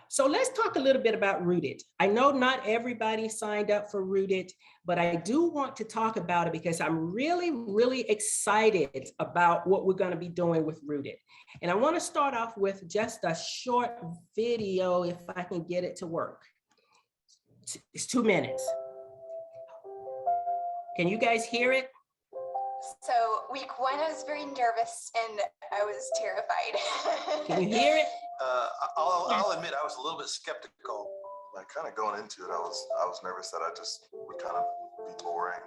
So let's talk a little bit about Rooted. I know not everybody signed up for Rooted, but I do want to talk about it because I'm really, really excited about what we're going to be doing with Rooted. And I want to start off with just a short video if I can get it to work. It's 2 minutes. Can you guys hear it? So week 1, I was very nervous and I was terrified. Can you hear it? I'll admit I was a little bit skeptical. Like kind of going into it, I was nervous that I just would kind of be boring,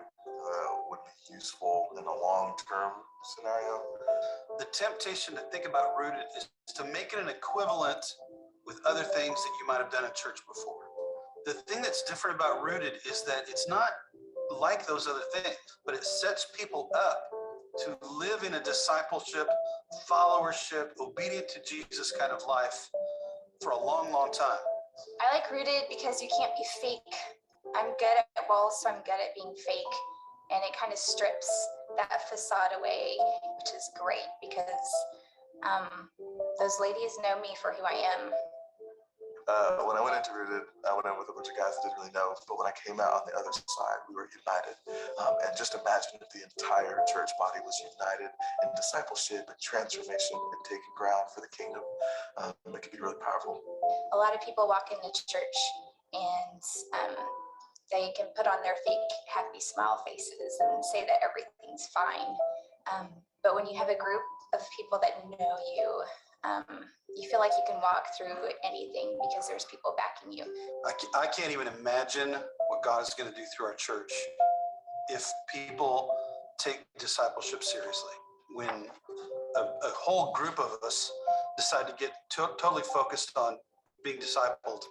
would be useful in a long-term scenario. The temptation to think about Rooted is to make it an equivalent with other things that you might have done in church before. The thing that's different about Rooted is that it's not like those other things, but it sets people up to live in a discipleship, followership, obedient to Jesus kind of life for a long, long time. I like Rooted because you can't be fake. I'm good at walls, so I'm good at being fake. And it kind of strips that facade away, which is great because those ladies know me for who I am. When I went into Rooted, I went in with a bunch of guys I didn't really know, but when I came out on the other side, we were united. And just imagine if the entire church body was united in discipleship and transformation and taking ground for the kingdom. It could be really powerful. A lot of people walk into church and they can put on their fake happy smile faces and say that everything's fine. But when you have a group of people that know you, you feel like you can walk through anything because there's people backing you. I can't even imagine what God is going to do through our church if people take discipleship seriously. When a whole group of us decide to get totally focused on being discipled,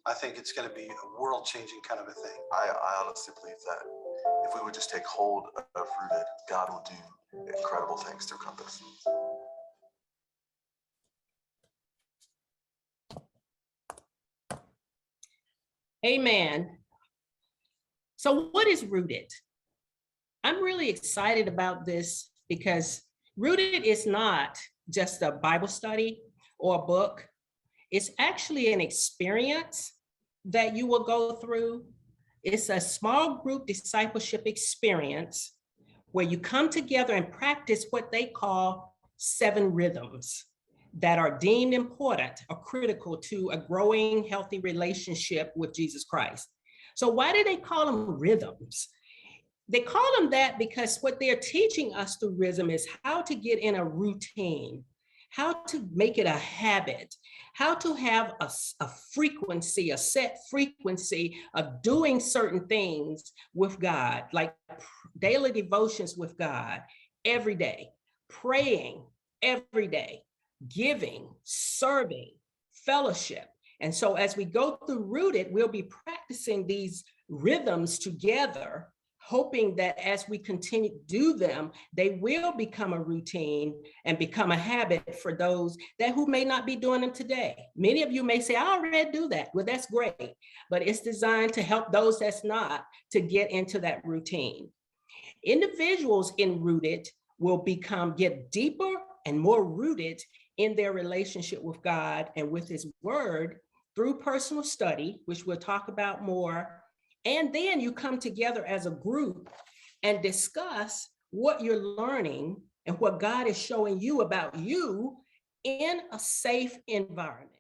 I think it's going to be a world-changing kind of a thing. I honestly believe that if we would just take hold of Rooted, God will do incredible things through Compass. Amen. So what is Rooted? I'm really excited about this because Rooted is not just a Bible study or a book. It's actually an experience that you will go through. It's a small group discipleship experience where you come together and practice what they call 7 rhythms that are deemed important or critical to a growing, healthy relationship with Jesus Christ. So why do they call them rhythms? They call them that because what they're teaching us through rhythm is how to get in a routine, how to make it a habit, how to have a frequency, a set frequency of doing certain things with God, like daily devotions with God every day, praying every day, giving, serving, fellowship. And so as we go through Rooted, we'll be practicing these rhythms together, hoping that as we continue to do them, they will become a routine and become a habit for those who may not be doing them today. Many of you may say, I already do that. Well, that's great, but it's designed to help those that's not to get into that routine. Individuals in Rooted will get deeper and more rooted in their relationship with God and with His Word through personal study, which we'll talk about more. And then you come together as a group and discuss what you're learning and what God is showing you about you in a safe environment.